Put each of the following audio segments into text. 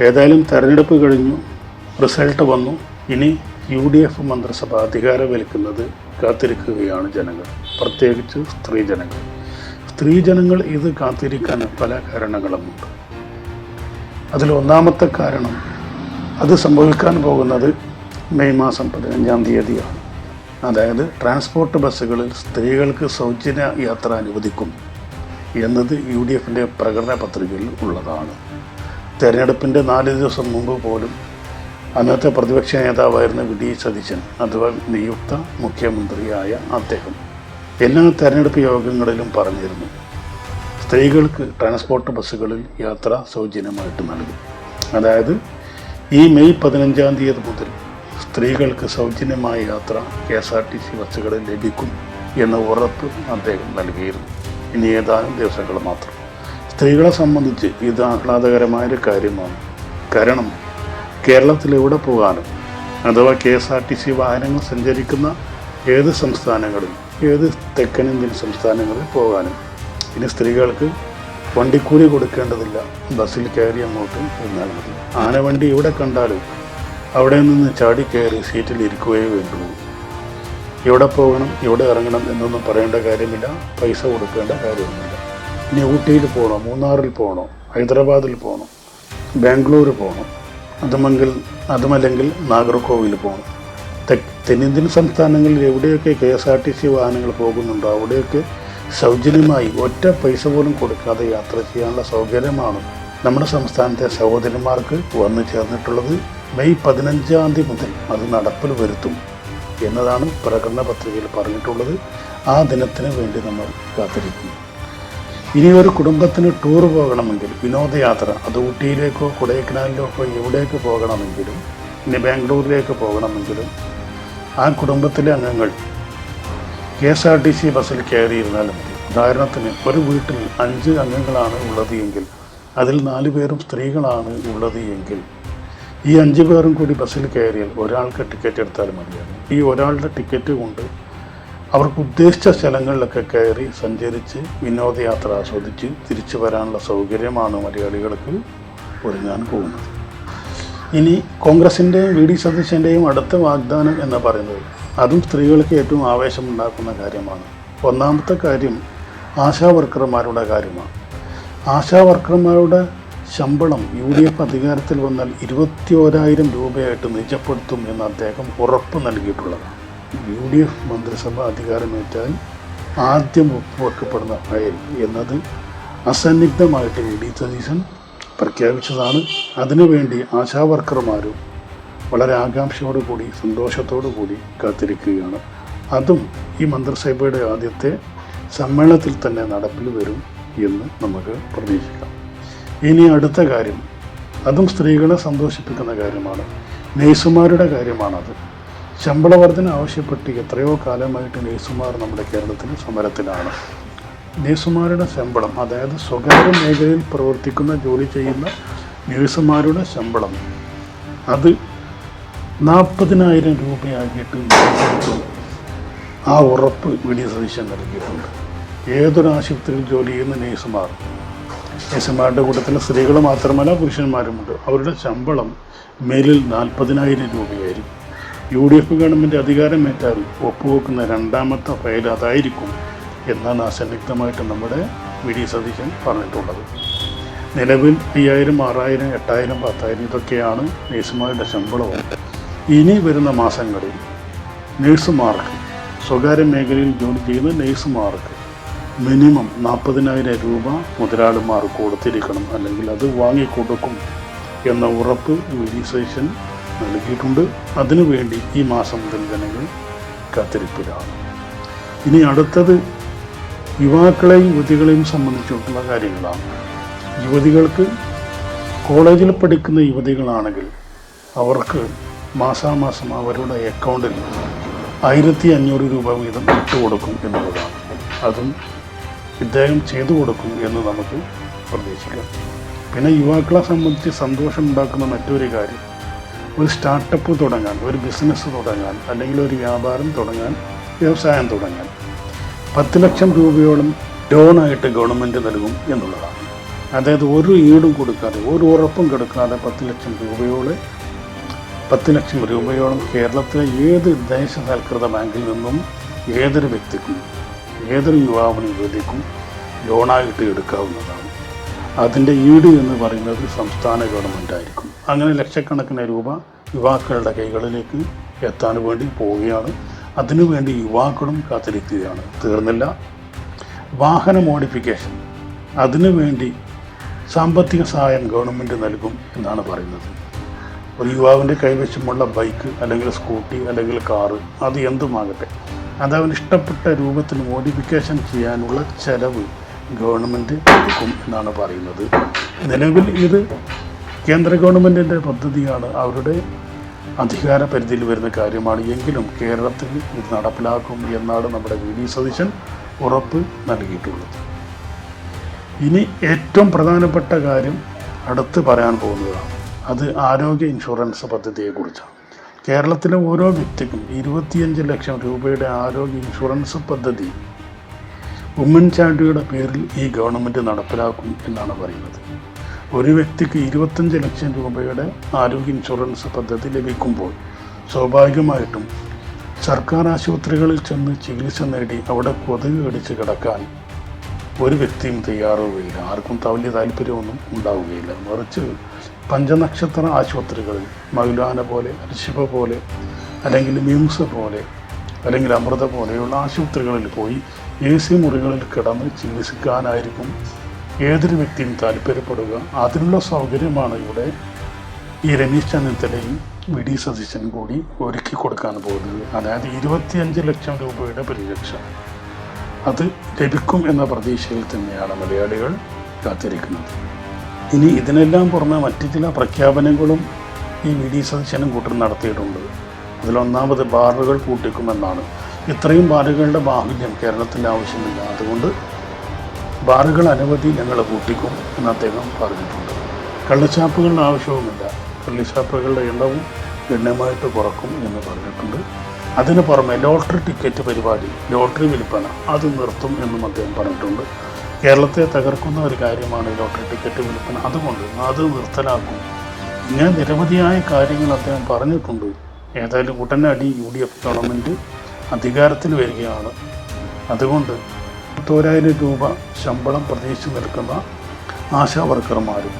ഏതായാലും തെരഞ്ഞെടുപ്പ് കഴിഞ്ഞു, റിസൾട്ട് വന്നു. ഇനി UDF മന്ത്രിസഭ അധികാരമേൽക്കുന്നത് കാത്തിരിക്കുകയാണ് ജനങ്ങൾ, പ്രത്യേകിച്ച് സ്ത്രീജനങ്ങൾ ഇത് കാത്തിരിക്കാൻ പല കാരണങ്ങളുമുണ്ട്. അതിൽ ഒന്നാമത്തെ കാരണം, അത് സംഭവിക്കാൻ പോകുന്നത് മെയ് മാസം 15-ാം തീയതിയാണ്. അതായത് ട്രാൻസ്പോർട്ട് ബസ്സുകളിൽ സ്ത്രീകൾക്ക് സൗജന്യ യാത്ര അനുവദിക്കും എന്നത് UDFൻ്റെ പ്രകടന പത്രികയിൽ ഉള്ളതാണ്. തെരഞ്ഞെടുപ്പിൻ്റെ 4 ദിവസം മുമ്പ് പോലും അന്നത്തെ പ്രതിപക്ഷ നേതാവായിരുന്ന VD സതീശൻ അഥവാ നിയുക്ത മുഖ്യമന്ത്രിയായ അദ്ദേഹം എല്ലാ തെരഞ്ഞെടുപ്പ് യോഗങ്ങളിലും പറഞ്ഞിരുന്നു, സ്ത്രീകൾക്ക് ട്രാൻസ്പോർട്ട് ബസ്സുകളിൽ യാത്ര സൗജന്യമായിട്ട് നൽകും. അതായത് ഈ മെയ് 15-ാം തീയതി മുതൽ സ്ത്രീകൾക്ക് സൗജന്യമായ യാത്ര KSRTC ബസ്സുകളിൽ ലഭിക്കും എന്ന ഉറപ്പ് അദ്ദേഹം നൽകിയിരുന്നു. ഇനി ഏതാനും ദിവസങ്ങൾ മാത്രം. സ്ത്രീകളെ സംബന്ധിച്ച് ഇത് ആഹ്ലാദകരമായൊരു കാര്യമാണ്. കാരണം കേരളത്തിൽ എവിടെ പോകാനും അഥവാ KSRTC വാഹനങ്ങൾ സഞ്ചരിക്കുന്ന ഏത് സംസ്ഥാനങ്ങളിൽ, ഏത് തെക്കനിന്ത്യൻ സംസ്ഥാനങ്ങളിൽ പോകാനും ഇനി സ്ത്രീകൾക്ക് വണ്ടിക്കൂലി കൊടുക്കേണ്ടതില്ല. ബസ്സിൽ കയറി അങ്ങോട്ട് ഇരുന്നാൽ മതി. ആനവണ്ടി എവിടെ കണ്ടാലും അവിടെ നിന്ന് ചാടി കയറി സീറ്റിൽ ഇരിക്കുകയേ വേണ്ടുള്ളൂ. എവിടെ പോകണം, എവിടെ ഇറങ്ങണം എന്നൊന്നും പറയേണ്ട കാര്യമില്ല, പൈസ കൊടുക്കേണ്ട കാര്യമൊന്നുമില്ല. ഇനി ഊട്ടിയിൽ പോകണോ, മൂന്നാറിൽ പോകണോ, ഹൈദരാബാദിൽ പോകണോ, ബാംഗ്ലൂർ പോകണം, അതുമല്ലെങ്കിൽ നാഗർകോവിൽ പോകണം. തെന്നിന്ത്യൻ സംസ്ഥാനങ്ങളിൽ എവിടെയൊക്കെ KSRTC വാഹനങ്ങൾ പോകുന്നുണ്ടോ അവിടെയൊക്കെ സൗജന്യമായി ഒറ്റ പൈസ പോലും കൊടുക്കാതെ യാത്ര ചെയ്യാനുള്ള സൗകര്യമാണ് നമ്മുടെ സംസ്ഥാനത്തെ സഹോദരന്മാർക്ക് വന്നു ചേർന്നിട്ടുള്ളത്. മെയ് 15-ാം തീയതി മുതൽ അത് നടപ്പിൽ വരുത്തും എന്നതാണ് പ്രകടന പത്രികയിൽ പറഞ്ഞിട്ടുള്ളത്. ആ ദിനത്തിന് വേണ്ടി നമ്മൾ കാത്തിരിക്കുന്നു. ഇനി ഒരു കുടുംബത്തിന് ടൂർ പോകണമെങ്കിൽ, വിനോദയാത്ര, അത് ഊട്ടിയിലേക്കോ കൊടൈക്കനാലിലേക്കോ എവിടേക്ക് പോകണമെങ്കിലും, ഇനി ബാംഗ്ലൂരിലേക്ക് പോകണമെങ്കിലും ആ കുടുംബത്തിലെ അംഗങ്ങൾ KSRTC ബസ്സിൽ കയറിയിരുന്നാൽ മതി. ഉദാഹരണത്തിന് ഒരു വീട്ടിൽ 5 അംഗങ്ങളാണ് ഉള്ളത് എങ്കിൽ അതിൽ 4 പേരും സ്ത്രീകളാണ് ഉള്ളത് എങ്കിൽ ഈ 5 പേരും കൂടി ബസ്സിൽ കയറിയാൽ ഒരാൾക്ക് ടിക്കറ്റ് എടുത്താൽ മതിയാണ്. ഈ ഒരാളുടെ ടിക്കറ്റ് കൊണ്ട് അവർക്ക് ഉദ്ദേശിച്ച സ്ഥലങ്ങളിലൊക്കെ കയറി സഞ്ചരിച്ച് വിനോദയാത്ര ആസ്വദിച്ച് തിരിച്ചു വരാനുള്ള സൗകര്യമാണ് മലയാളികൾക്ക് ഒരുങ്ങാൻ പോകുന്നത്. ഇനി കോൺഗ്രസിൻ്റെയും VD സതീശൻ്റെയും അടുത്ത വാഗ്ദാനം എന്ന് പറയുന്നത് അതും സ്ത്രീകൾക്ക് ഏറ്റവും ആവേശമുണ്ടാക്കുന്ന കാര്യമാണ്. ഒന്നാമത്തെ കാര്യം ആശാവർക്കർമാരുടെ കാര്യമാണ്. ആശാവർക്കർമാരുടെ ശമ്പളം UDF അധികാരത്തിൽ വന്നാൽ 21,000 രൂപയായിട്ട് നിജപ്പെടുത്തും എന്ന് അദ്ദേഹം ഉറപ്പ് നൽകിയിട്ടുള്ളതാണ്. UDF മന്ത്രിസഭ അധികാരമേറ്റാൽ ആദ്യം ഒപ്പുവെക്കപ്പെടുന്ന ഫയൽ എന്നത് അസന്നിഗ്ധമായിട്ട് VD സതീശൻ പ്രഖ്യാപിച്ചതാണ്. അതിനുവേണ്ടി ആശാവർക്കർമാരും വളരെ ആകാംക്ഷയോടു കൂടി സന്തോഷത്തോടു കൂടി കാത്തിരിക്കുകയാണ്. അതും ഈ മന്ത്രിസഭയുടെ ആദ്യത്തെ സമ്മേളനത്തിൽ തന്നെ നടപ്പിൽ വരും എന്ന് നമുക്ക് പ്രതീക്ഷിക്കാം. ഇനി അടുത്ത കാര്യം, അതും സ്ത്രീകളെ സന്തോഷിപ്പിക്കുന്ന കാര്യമാണ്, നേഴ്സുമാരുടെ കാര്യമാണത്. ശമ്പള വർധന ആവശ്യപ്പെട്ട് എത്രയോ കാലമായിട്ട് നേഴ്സുമാർ നമ്മുടെ കേരളത്തിൽ സമരത്തിലാണ്. നേഴ്സുമാരുടെ ശമ്പളം, അതായത് സ്വകാര്യ മേഖലയിൽ പ്രവർത്തിക്കുന്ന ജോലി ചെയ്യുന്ന നേഴ്സുമാരുടെ ശമ്പളം അത് 40,000 രൂപയാക്കിയിട്ട് ആ ഉറപ്പ് VD സതീശൻ നൽകിയിട്ടുണ്ട്. ഏതൊരു ആശുപത്രിയിൽ ജോലി ചെയ്യുന്ന നേഴ്സുമാരുടെ കൂട്ടത്തിൽ സ്ത്രീകൾ മാത്രമല്ല പുരുഷന്മാരുമുണ്ട്. അവരുടെ ശമ്പളം മേലിൽ 40,000 രൂപയായിരിക്കും. UDF ഗവൺമെൻറ് അധികാരമേറ്റാൽ ഒപ്പുവെക്കുന്ന രണ്ടാമത്തെ ഫയൽ അതായിരിക്കും എന്നാണ് അസന്നിഗ്ധമായിട്ട് നമ്മുടെ VD സതീശൻ പറഞ്ഞിട്ടുള്ളത്. നിലവിൽ 5,000, 6,000, 8,000, 10,000 ഇതൊക്കെയാണ് നേഴ്സുമാരുടെ ശമ്പളവും. ഇനി വരുന്ന മാസങ്ങളിൽ നേഴ്സുമാർക്ക്, സ്വകാര്യ മേഖലയിൽ ജോലി ചെയ്യുന്ന നേഴ്സുമാർക്ക് മിനിമം 40,000 രൂപ മുതലാളിമാർ കൊടുത്തിരിക്കണം, അല്ലെങ്കിൽ അത് വാങ്ങിക്കൊടുക്കും എന്ന ഉറപ്പ് VD സതീശൻ നൽകിയിട്ടുണ്ട്. അതിനുവേണ്ടി ഈ മാസം മുതൽ ജനങ്ങൾ കാത്തിരിപ്പിലാണ്. ഇനി അടുത്തത് യുവാക്കളെയും യുവതികളെയും സംബന്ധിച്ചിട്ടുള്ള കാര്യങ്ങളാണ്. യുവതികൾക്ക്, കോളേജിൽ പഠിക്കുന്ന യുവതികളാണെങ്കിൽ അവർക്ക് മാസാമാസം അവരുടെ അക്കൗണ്ടിൽ 1,500 രൂപ വീതം ഇട്ടുകൊടുക്കും എന്നുള്ളതാണ്. അതും ഇദ്ദേഹം ചെയ്തു കൊടുക്കും എന്ന് നമുക്ക് പ്രതീക്ഷിക്കാം. പിന്നെ യുവാക്കളെ സംബന്ധിച്ച് സന്തോഷമുണ്ടാക്കുന്ന മറ്റൊരു കാര്യം, ഒരു സ്റ്റാർട്ടപ്പ് തുടങ്ങാൻ, ഒരു ബിസിനസ് തുടങ്ങാൻ, അല്ലെങ്കിൽ ഒരു വ്യാപാരം തുടങ്ങാൻ, വ്യവസായം തുടങ്ങാൻ 10 ലക്ഷം രൂപയോളം ലോണായിട്ട് ഗവൺമെൻറ് നൽകും എന്നുള്ളതാണ്. അതായത് ഒരു ഈടും കൊടുക്കാതെ, ഒരു ഉറപ്പും കൊടുക്കാതെ 10 ലക്ഷം രൂപയോളം കേരളത്തിലെ ഏത് ദേശസാൽകൃത ബാങ്കിൽ നിന്നും ഏതൊരു വ്യക്തിക്കും, ഏതൊരു യുവാവിനും യുവതിക്കും ലോണായിട്ട് എടുക്കാവുന്നതാണ്. അതിൻ്റെ ഈട് എന്ന് പറയുന്നത് സംസ്ഥാന ഗവൺമെൻറ് ആയിരിക്കും. അങ്ങനെ ലക്ഷക്കണക്കിന് രൂപ യുവാക്കളുടെ കൈകളിലേക്ക് എത്താൻ വേണ്ടി പോവുകയാണ്. അതിനുവേണ്ടി യുവാക്കളും കാത്തിരിക്കുകയാണ്. തീർന്നില്ല, വാഹന മോഡിഫിക്കേഷൻ, അതിനുവേണ്ടി സാമ്പത്തിക സഹായം ഗവൺമെൻറ് നൽകും എന്നാണ് പറയുന്നത്. ഒരു യുവാവിൻ്റെ കൈവശമുള്ള ബൈക്ക് അല്ലെങ്കിൽ സ്കൂട്ടി അല്ലെങ്കിൽ കാറ്, അത് എന്തുമാകട്ടെ, അത് അവന് ഇഷ്ടപ്പെട്ട രൂപത്തിൽ മോഡിഫിക്കേഷൻ ചെയ്യാനുള്ള ചെലവ് ഗവൺമെൻറ് കൊടുക്കും എന്നാണ് പറയുന്നത്. നിലവിൽ ഇത് കേന്ദ്ര ഗവൺമെൻറ്റിൻ്റെ പദ്ധതിയാണ്, അവരുടെ അധികാര പരിധിയിൽ വരുന്ന കാര്യമാണ്. എങ്കിലും കേരളത്തിൽ ഇത് നടപ്പിലാക്കും എന്നാണ് നമ്മുടെ വി.ഡി. സതീശൻ ഉറപ്പ് നൽകിയിട്ടുള്ളത്. ഇനി ഏറ്റവും പ്രധാനപ്പെട്ട കാര്യം അടുത്ത് പറയാൻ പോകുന്നതാണ്. അത് ആരോഗ്യ ഇൻഷുറൻസ് പദ്ധതിയെക്കുറിച്ചാണ്. കേരളത്തിലെ ഓരോ വ്യക്തിക്കും 25 ലക്ഷം രൂപയുടെ ആരോഗ്യ ഇൻഷുറൻസ് പദ്ധതി ഉമ്മൻചാണ്ടിയുടെ പേരിൽ ഈ ഗവൺമെൻറ് നടപ്പിലാക്കും എന്നാണ് പറയുന്നത്. ഒരു വ്യക്തിക്ക് 25 ലക്ഷം രൂപയുടെ ആരോഗ്യ ഇൻഷുറൻസ് പദ്ധതി ലഭിക്കുമ്പോൾ സ്വാഭാവികമായിട്ടും സർക്കാർ ആശുപത്രികളിൽ ചെന്ന് ചികിത്സ നേടി അവിടെ കൊതുക് കടിച്ച് കിടക്കാൻ ഒരു വ്യക്തിയും തയ്യാറാവുകയില്ല. ആർക്കും വലിയ താല്പര്യമൊന്നും ഉണ്ടാവുകയില്ല. മറിച്ച് പഞ്ചനക്ഷത്ര ആശുപത്രികളിൽ മൗലാന പോലെ, അൽഷിഫ പോലെ, അല്ലെങ്കിൽ മിംസ് പോലെ, അല്ലെങ്കിൽ അമൃത പോലെയുള്ള ആശുപത്രികളിൽ പോയി AC മുറികളിൽ കിടന്ന് ചികിത്സിക്കാനായിരിക്കും ഏതൊരു വ്യക്തിയും താല്പര്യപ്പെടുക. അതിനുള്ള സൗകര്യമാണ് ഇവിടെ ഈ രമേശ് ചെന്നിത്തലയും വി.ഡി. സതീശൻ കൂടി ഒരുക്കി കൊടുക്കാൻ പോകുന്നത്. അതായത് 25 ലക്ഷം രൂപയുടെ പരിരക്ഷ അത് ലഭിക്കും എന്ന പ്രതീക്ഷയിൽ തന്നെയാണ് മലയാളികൾ കാത്തിരിക്കുന്നത്. ഇനി ഇതിനെല്ലാം പുറമെ മറ്റു ചില പ്രഖ്യാപനങ്ങളും ഈ വി.ഡി. സതീശനും കൂട്ടർ നടത്തിയിട്ടുണ്ട്. അതിലൊന്നാമത് ബാറുകൾ പൂട്ടിക്കുമെന്നാണ്. ഇത്രയും ബാറുകളുടെ ബാഹുല്യം കേരളത്തിൽ ആവശ്യമില്ല, അതുകൊണ്ട് ബാറുകൾ അനവധി ഞങ്ങൾ പൂട്ടിക്കും എന്ന് അദ്ദേഹം പറഞ്ഞിട്ടുണ്ട്. കള്ളുഷാപ്പുകളുടെ ആവശ്യവുമില്ല, കള്ളുഷാപ്പുകളുടെ എണ്ണവും ഗണ്യമായിട്ട് കുറക്കും എന്ന് പറഞ്ഞിട്ടുണ്ട്. അതിന് പുറമെ ലോട്ടറി ടിക്കറ്റ് പരിപാടി, ലോട്ടറി വിൽപ്പന അത് നിർത്തും എന്നും അദ്ദേഹം പറഞ്ഞിട്ടുണ്ട്. കേരളത്തെ തകർക്കുന്ന ഒരു കാര്യമാണ് ലോട്ടറി ടിക്കറ്റ് വിൽപ്പന, അതുകൊണ്ട് അത് നിർത്തലാക്കും. ഇങ്ങനെ നിരവധിയായ കാര്യങ്ങൾ അദ്ദേഹം പറഞ്ഞിട്ടുണ്ട്. ഏതായാലും ഉടനടി UDF ഗവൺമെൻറ് അധികാരത്തിൽ വരികയാണ്. അതുകൊണ്ട് 10,000 രൂപ ശമ്പളം പ്രതീക്ഷിച്ച് നിൽക്കുന്ന ആശാ വർക്കർമാരും,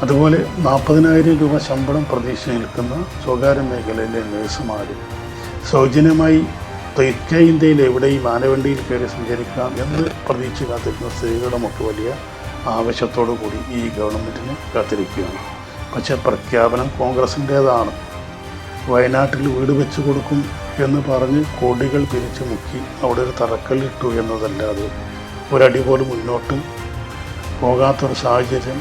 അതുപോലെ 40,000 രൂപ ശമ്പളം പ്രതീക്ഷിച്ച് നിൽക്കുന്ന സ്വകാര്യ മേഖലയിലെ നഴ്സുമാരും, സൗജന്യമായി തെക്കേ ഇന്ത്യയിൽ എവിടെയും ആനവണ്ടിയിൽ കയറി സഞ്ചരിക്കാം എന്ന് പ്രതീക്ഷ കാത്തിരുന്ന സ്ത്രീകളുമൊക്കെ വലിയ ആവശ്യത്തോടു കൂടി ഈ ഗവൺമെൻറ്റിന് കാത്തിരിക്കുകയാണ്. പക്ഷേ പ്രഖ്യാപനം കോൺഗ്രസിൻ്റേതാണ്. വയനാട്ടിൽ വീട് വെച്ച് കൊടുക്കും എന്ന് പറഞ്ഞ് കോടികൾ പിരിച്ചു മുക്കി അവിടെ ഒരു തറക്കല്ലിട്ടു എന്നതല്ലാതെ ഒരടി പോലും മുന്നോട്ട് പോകാത്തൊരു സാഹചര്യം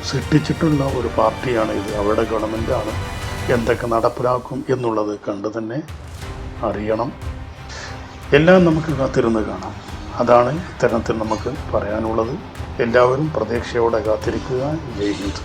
സൃഷ്ടിച്ചിട്ടുള്ള ഒരു പാർട്ടിയാണ് ഇത്. അവരുടെ ഗവൺമെൻറ്റാണ്. എന്തൊക്കെ നടപ്പിലാക്കും എന്നുള്ളത് കണ്ടു തന്നെ അറിയണം. എല്ലാം നമുക്ക് കാത്തിരുന്ന് കാണാം. അതാണ് ഇത്തരത്തിൽ നമുക്ക് പറയാനുള്ളത്. എല്ലാവരും പ്രതീക്ഷയോടെ കാത്തിരിക്കുക. ജയ് ഹിന്ദ്.